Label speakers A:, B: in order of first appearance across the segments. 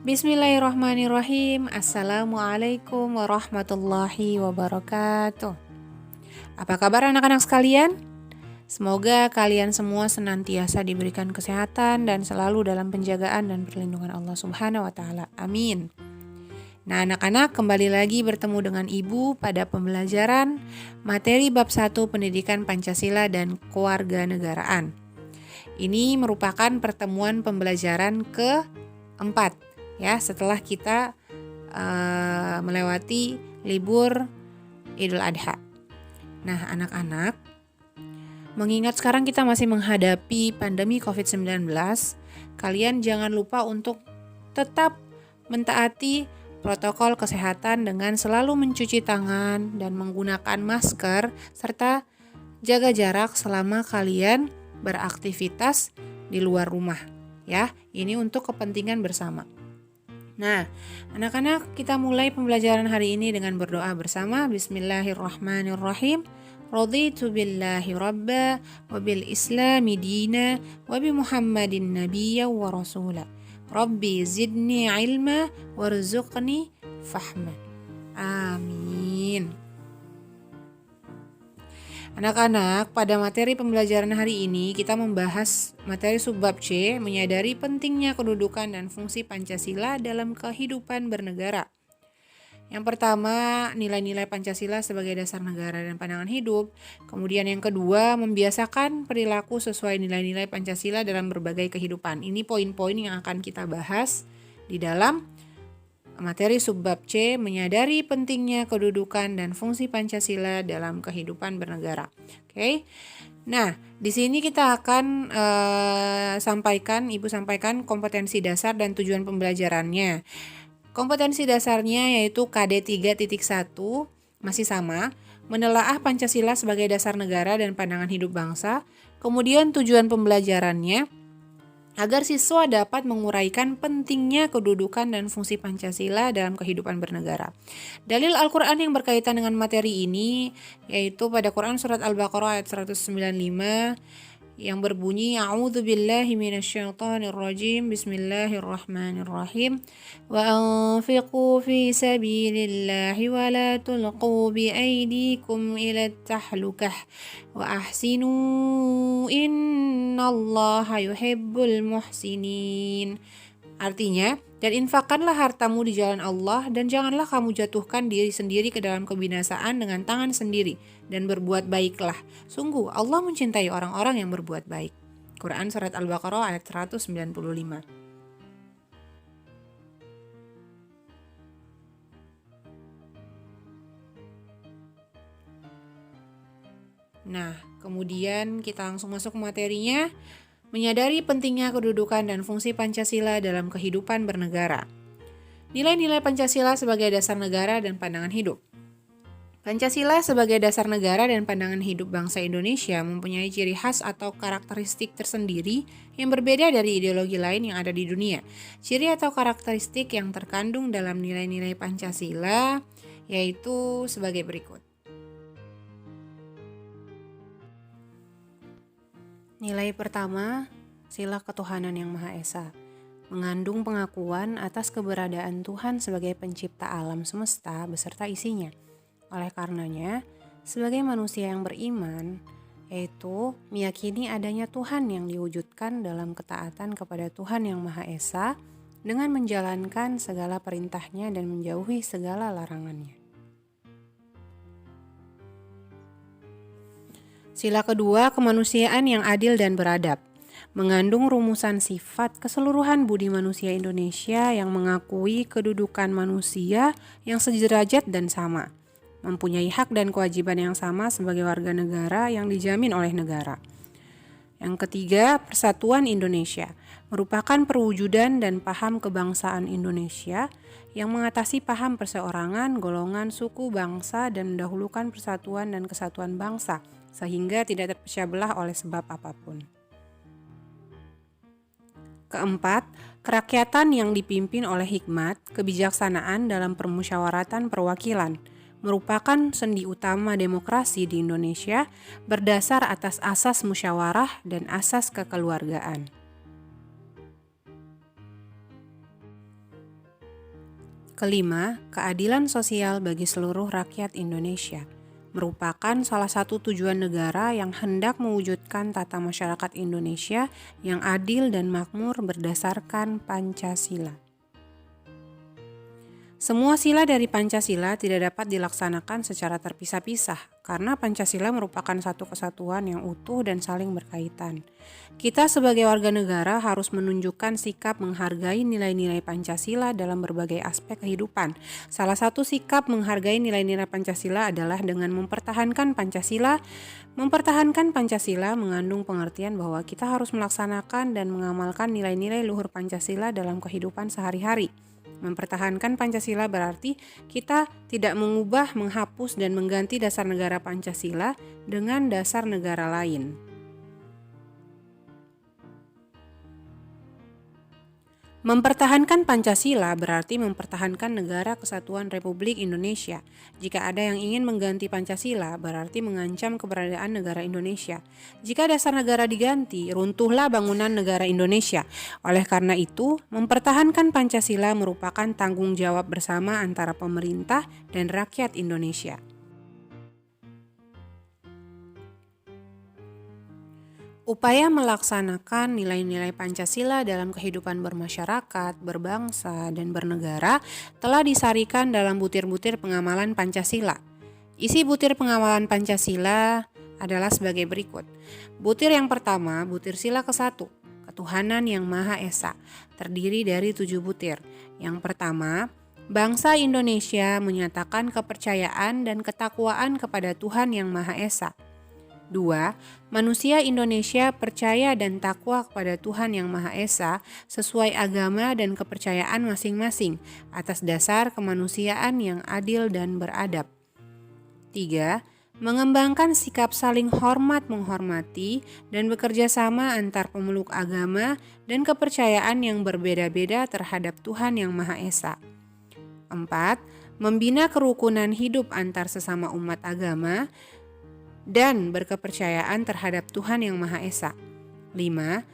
A: Bismillahirrahmanirrahim. Assalamualaikum warahmatullahi wabarakatuh. Apa kabar anak-anak sekalian? Semoga kalian semua senantiasa diberikan kesehatan dan selalu dalam penjagaan dan perlindungan Allah Subhanahu wa taala. Amin. Nah, anak-anak, kembali lagi bertemu dengan Ibu pada pembelajaran materi bab 1 Pendidikan Pancasila dan Kewarganegaraan. Ini merupakan pertemuan pembelajaran keempat. Ya, setelah kita melewati libur Idul Adha. Nah, anak-anak, mengingat sekarang kita masih menghadapi pandemi COVID-19, kalian jangan lupa untuk tetap mentaati protokol kesehatan dengan selalu mencuci tangan dan menggunakan masker, serta jaga jarak selama kalian beraktivitas di luar rumah. Ya, ini untuk kepentingan bersama. Nah, anak-anak, kita mulai pembelajaran hari ini dengan berdoa bersama. Bismillahirrahmanirrahim. Raditu billahi rabba wa bil islami dina wa bi muhammadin nabiyya wa rasula. Rabbi zidni ilma warzuqni fahma. Amin. Anak-anak, pada materi pembelajaran hari ini kita membahas materi subbab C, menyadari pentingnya kedudukan dan fungsi Pancasila dalam kehidupan bernegara. Yang pertama, nilai-nilai Pancasila sebagai dasar negara dan pandangan hidup. Kemudian yang kedua, membiasakan perilaku sesuai nilai-nilai Pancasila dalam berbagai kehidupan. Ini poin-poin yang akan kita bahas di dalam materi subbab C, menyadari pentingnya kedudukan dan fungsi Pancasila dalam kehidupan bernegara. Oke. Nah, di sini kita akan Ibu sampaikan kompetensi dasar dan tujuan pembelajarannya. Kompetensi dasarnya yaitu KD 3.1 masih sama, menelaah Pancasila sebagai dasar negara dan pandangan hidup bangsa. Kemudian tujuan pembelajarannya agar siswa dapat menguraikan pentingnya kedudukan dan fungsi Pancasila dalam kehidupan bernegara. Dalil Al-Quran yang berkaitan dengan materi ini yaitu pada Quran Surat Al-Baqarah ayat 195 yang berbunyi A'udzubillahi minasyaitonirrajim. Bismillahirrahmanirrahim. Wa anfiqu fi sabilillahi wa la tulqu bi aydikum ila tahlukah wa ahsinu innallaha yuhibbul muhsinin. Artinya, dan infakkanlah hartamu di jalan Allah dan janganlah kamu jatuhkan diri sendiri ke dalam kebinasaan dengan tangan sendiri, dan berbuat baiklah. Sungguh Allah mencintai orang-orang yang berbuat baik. Quran Surat Al-Baqarah ayat 195. Nah, kemudian kita langsung masuk ke materinya. Menyadari pentingnya kedudukan dan fungsi Pancasila dalam kehidupan bernegara. Nilai-nilai Pancasila sebagai dasar negara dan pandangan hidup. Pancasila sebagai dasar negara dan pandangan hidup bangsa Indonesia mempunyai ciri khas atau karakteristik tersendiri yang berbeda dari ideologi lain yang ada di dunia. Ciri atau karakteristik yang terkandung dalam nilai-nilai Pancasila yaitu sebagai berikut. Nilai pertama, sila ketuhanan yang Maha Esa, mengandung pengakuan atas keberadaan Tuhan sebagai pencipta alam semesta beserta isinya. Oleh karenanya, sebagai manusia yang beriman, yaitu meyakini adanya Tuhan yang diwujudkan dalam ketaatan kepada Tuhan yang Maha Esa dengan menjalankan segala perintahnya dan menjauhi segala larangannya. Sila kedua, kemanusiaan yang adil dan beradab, mengandung rumusan sifat keseluruhan budi manusia Indonesia yang mengakui kedudukan manusia yang sederajat dan sama, mempunyai hak dan kewajiban yang sama sebagai warga negara yang dijamin oleh negara. Yang ketiga, persatuan Indonesia, merupakan perwujudan dan paham kebangsaan Indonesia yang mengatasi paham perseorangan, golongan, suku, bangsa, dan mendahulukan persatuan dan kesatuan bangsa, sehingga tidak terpecah belah oleh sebab apapun. Keempat, kerakyatan yang dipimpin oleh hikmat, kebijaksanaan dalam permusyawaratan perwakilan, merupakan sendi utama demokrasi di Indonesia berdasar atas asas musyawarah dan asas kekeluargaan. Kelima, keadilan sosial bagi seluruh rakyat Indonesia merupakan salah satu tujuan negara yang hendak mewujudkan tata masyarakat Indonesia yang adil dan makmur berdasarkan Pancasila. Semua sila dari Pancasila tidak dapat dilaksanakan secara terpisah-pisah karena Pancasila merupakan satu kesatuan yang utuh dan saling berkaitan. Kita sebagai warga negara harus menunjukkan sikap menghargai nilai-nilai Pancasila dalam berbagai aspek kehidupan. Salah satu sikap menghargai nilai-nilai Pancasila adalah dengan mempertahankan Pancasila. Mempertahankan Pancasila mengandung pengertian bahwa kita harus melaksanakan dan mengamalkan nilai-nilai luhur Pancasila dalam kehidupan sehari-hari. Mempertahankan Pancasila berarti kita tidak mengubah, menghapus, dan mengganti dasar negara Pancasila dengan dasar negara lain. Mempertahankan Pancasila berarti mempertahankan Negara Kesatuan Republik Indonesia. Jika ada yang ingin mengganti Pancasila, berarti mengancam keberadaan negara Indonesia. Jika dasar negara diganti, runtuhlah bangunan negara Indonesia. Oleh karena itu, mempertahankan Pancasila merupakan tanggung jawab bersama antara pemerintah dan rakyat Indonesia. Upaya melaksanakan nilai-nilai Pancasila dalam kehidupan bermasyarakat, berbangsa, dan bernegara telah disarikan dalam butir-butir pengamalan Pancasila. Isi butir pengamalan Pancasila adalah sebagai berikut. Butir yang pertama, butir sila ke-1, ketuhanan yang Maha Esa, terdiri dari 7 butir. Yang pertama, bangsa Indonesia menyatakan kepercayaan dan ketakwaan kepada Tuhan yang Maha Esa. 2. Manusia Indonesia percaya dan takwa kepada Tuhan Yang Maha Esa sesuai agama dan kepercayaan masing-masing atas dasar kemanusiaan yang adil dan beradab. 3. Mengembangkan sikap saling hormat menghormati dan bekerja sama antar pemeluk agama dan kepercayaan yang berbeda-beda terhadap Tuhan Yang Maha Esa. 4. Membina kerukunan hidup antar sesama umat agama dan berkepercayaan terhadap Tuhan Yang Maha Esa. 5.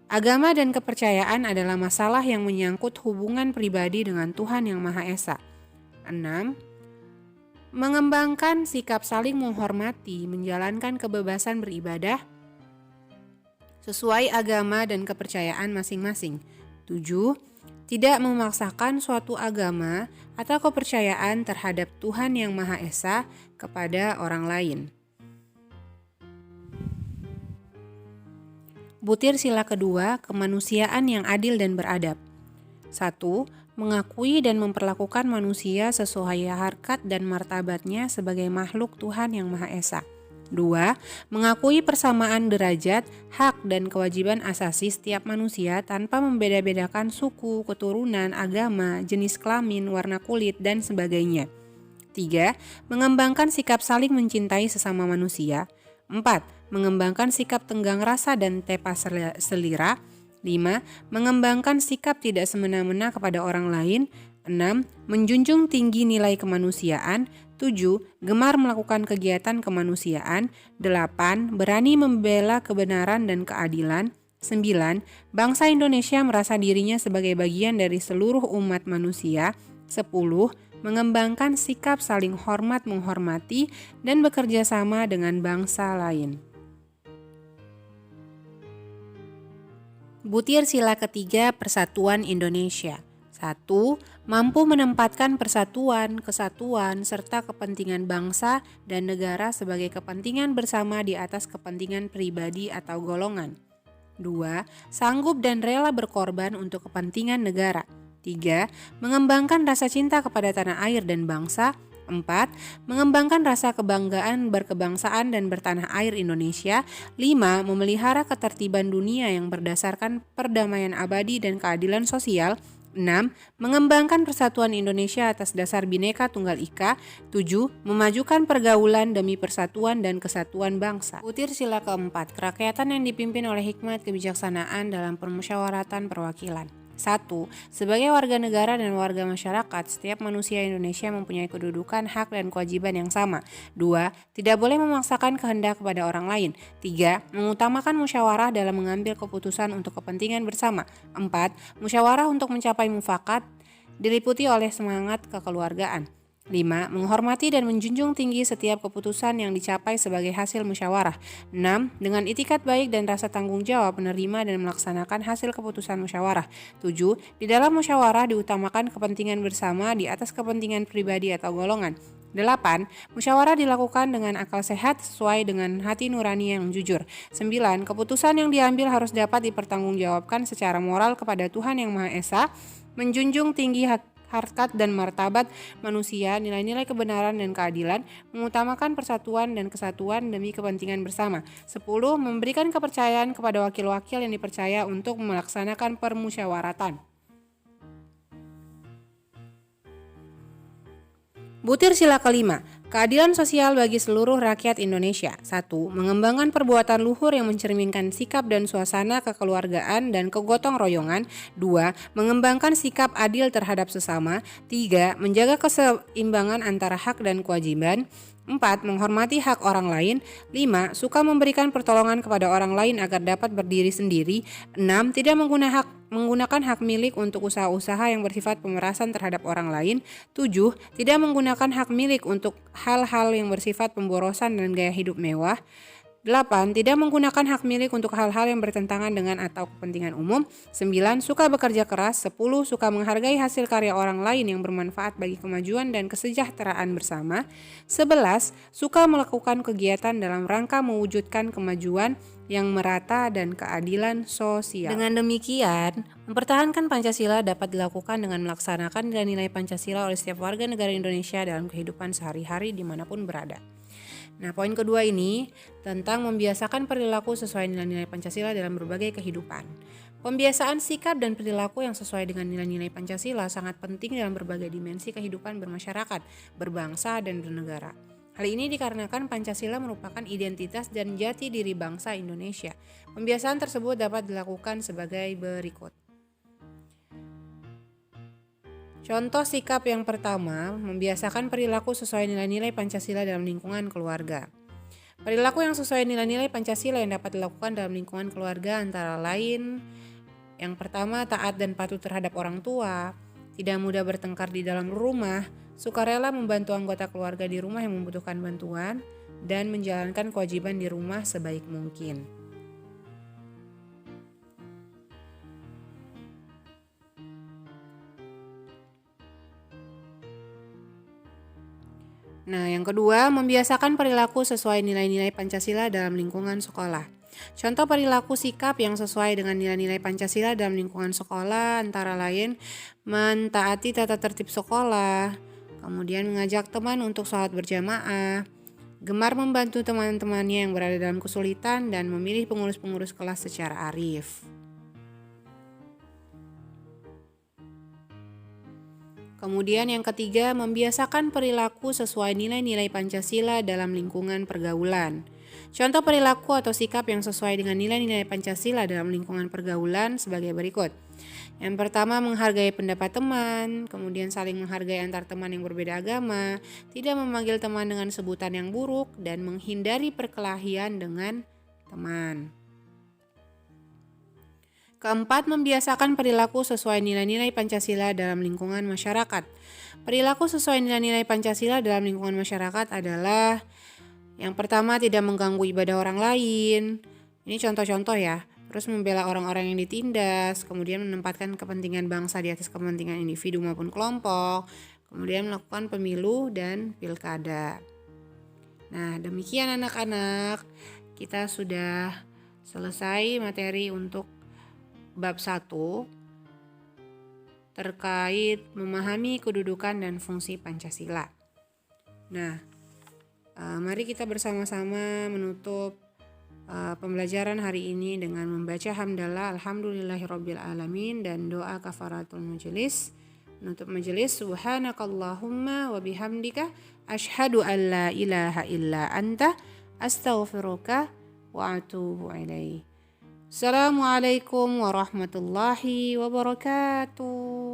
A: Agama dan kepercayaan adalah masalah yang menyangkut hubungan pribadi dengan Tuhan Yang Maha Esa. 6. Mengembangkan sikap saling menghormati, menjalankan kebebasan beribadah sesuai agama dan kepercayaan masing-masing. 7. Tidak memaksakan suatu agama atau kepercayaan terhadap Tuhan Yang Maha Esa kepada orang lain. Butir sila kedua, kemanusiaan yang adil dan beradab. 1. Mengakui dan memperlakukan manusia sesuai harkat dan martabatnya sebagai makhluk Tuhan Yang Maha Esa. 2. Mengakui persamaan derajat, hak, dan kewajiban asasi setiap manusia tanpa membeda-bedakan suku, keturunan, agama, jenis kelamin, warna kulit, dan sebagainya. 3. Mengembangkan sikap saling mencintai sesama manusia. 4. Mengembangkan sikap tenggang rasa dan tepa selira. 5. Mengembangkan sikap tidak semena-mena kepada orang lain. 6. Menjunjung tinggi nilai kemanusiaan. 7. Gemar melakukan kegiatan kemanusiaan. 8. Berani membela kebenaran dan keadilan. 9. Bangsa Indonesia merasa dirinya sebagai bagian dari seluruh umat manusia. 10. Mengembangkan sikap saling hormat menghormati dan bekerja sama dengan bangsa lain. Butir sila ketiga, persatuan Indonesia. 1. Mampu menempatkan persatuan, kesatuan, serta kepentingan bangsa dan negara sebagai kepentingan bersama di atas kepentingan pribadi atau golongan. 2. Sanggup dan rela berkorban untuk kepentingan negara. 3. Mengembangkan rasa cinta kepada tanah air dan bangsa. 4. Mengembangkan rasa kebanggaan berkebangsaan dan bertanah air Indonesia. 5. Memelihara ketertiban dunia yang berdasarkan perdamaian abadi dan keadilan sosial. 6. Mengembangkan persatuan Indonesia atas dasar Bhinneka Tunggal Ika. 7. Memajukan pergaulan demi persatuan dan kesatuan bangsa. Butir sila keempat, kerakyatan yang dipimpin oleh hikmat kebijaksanaan dalam permusyawaratan perwakilan. 1. Sebagai warga negara dan warga masyarakat, setiap manusia Indonesia mempunyai kedudukan, hak, dan kewajiban yang sama. 2. Tidak boleh memaksakan kehendak kepada orang lain. 3. Mengutamakan musyawarah dalam mengambil keputusan untuk kepentingan bersama. 4. Musyawarah untuk mencapai mufakat diliputi oleh semangat kekeluargaan. 5. Menghormati dan menjunjung tinggi setiap keputusan yang dicapai sebagai hasil musyawarah. 6. Dengan itikat baik dan rasa tanggung jawab menerima dan melaksanakan hasil keputusan musyawarah. 7. Di dalam musyawarah diutamakan kepentingan bersama di atas kepentingan pribadi atau golongan. 8. Musyawarah dilakukan dengan akal sehat sesuai dengan hati nurani yang jujur. 9. Keputusan yang diambil harus dapat dipertanggungjawabkan secara moral kepada Tuhan Yang Maha Esa, menjunjung tinggi harkat dan martabat manusia, nilai-nilai kebenaran dan keadilan, mengutamakan persatuan dan kesatuan demi kepentingan bersama. 10. Memberikan kepercayaan kepada wakil-wakil yang dipercaya untuk melaksanakan permusyawaratan. Butir sila kelima, keadilan sosial bagi seluruh rakyat Indonesia. 1. Mengembangkan perbuatan luhur yang mencerminkan sikap dan suasana kekeluargaan dan kegotong royongan. 2. Mengembangkan sikap adil terhadap sesama. 3. Menjaga keseimbangan antara hak dan kewajiban. 4. Menghormati hak orang lain. 5. Suka memberikan pertolongan kepada orang lain agar dapat berdiri sendiri. 6. Tidak menggunakan hak milik untuk usaha-usaha yang bersifat pemerasan terhadap orang lain. 7. Tidak menggunakan hak milik untuk hal-hal yang bersifat pemborosan dan gaya hidup mewah. 8. Tidak menggunakan hak milik untuk hal-hal yang bertentangan dengan atau kepentingan umum. 9. Suka bekerja keras. 10. Suka menghargai hasil karya orang lain yang bermanfaat bagi kemajuan dan kesejahteraan bersama. 11. Suka melakukan kegiatan dalam rangka mewujudkan kemajuan yang merata dan keadilan sosial. Dengan demikian, mempertahankan Pancasila dapat dilakukan dengan melaksanakan nilai-nilai Pancasila oleh setiap warga negara Indonesia dalam kehidupan sehari-hari dimanapun berada. Nah, poin kedua ini tentang membiasakan perilaku sesuai nilai-nilai Pancasila dalam berbagai kehidupan. Pembiasaan sikap dan perilaku yang sesuai dengan nilai-nilai Pancasila sangat penting dalam berbagai dimensi kehidupan bermasyarakat, berbangsa, dan bernegara. Hal ini dikarenakan Pancasila merupakan identitas dan jati diri bangsa Indonesia. Pembiasaan tersebut dapat dilakukan sebagai berikut. Contoh sikap yang pertama, membiasakan perilaku sesuai nilai-nilai Pancasila dalam lingkungan keluarga. Perilaku yang sesuai nilai-nilai Pancasila yang dapat dilakukan dalam lingkungan keluarga antara lain, yang pertama, taat dan patuh terhadap orang tua, tidak mudah bertengkar di dalam rumah, sukarela membantu anggota keluarga di rumah yang membutuhkan bantuan, dan menjalankan kewajiban di rumah sebaik mungkin. Nah, yang kedua, membiasakan perilaku sesuai nilai-nilai Pancasila dalam lingkungan sekolah. Contoh perilaku sikap yang sesuai dengan nilai-nilai Pancasila dalam lingkungan sekolah antara lain mentaati tata tertib sekolah, kemudian mengajak teman untuk sholat berjamaah, gemar membantu teman-temannya yang berada dalam kesulitan, dan memilih pengurus-pengurus kelas secara arif. Kemudian yang ketiga, membiasakan perilaku sesuai nilai-nilai Pancasila dalam lingkungan pergaulan. Contoh perilaku atau sikap yang sesuai dengan nilai-nilai Pancasila dalam lingkungan pergaulan sebagai berikut. Yang pertama, menghargai pendapat teman, kemudian saling menghargai antar teman yang berbeda agama, tidak memanggil teman dengan sebutan yang buruk, dan menghindari perkelahian dengan teman. Keempat, membiasakan perilaku sesuai nilai-nilai Pancasila dalam lingkungan masyarakat. Perilaku sesuai nilai-nilai Pancasila dalam lingkungan masyarakat adalah yang pertama, tidak mengganggu ibadah orang lain. Ini contoh-contoh ya. Terus membela orang-orang yang ditindas, kemudian menempatkan kepentingan bangsa di atas kepentingan individu maupun kelompok, kemudian melakukan pemilu dan pilkada. Nah, demikian anak-anak, kita sudah selesai materi untuk bab 1 terkait memahami kedudukan dan fungsi Pancasila. Nah, mari kita bersama-sama menutup pembelajaran hari ini dengan membaca hamdalah alhamdulillahirabbil alamin dan doa kafaratul majelis. Menutup majelis, subhanakallahumma wa bihamdika asyhadu an la ilaha illa anta astaghfiruka wa atubu ilaik. Assalamualaikum warahmatullahi wabarakatuh.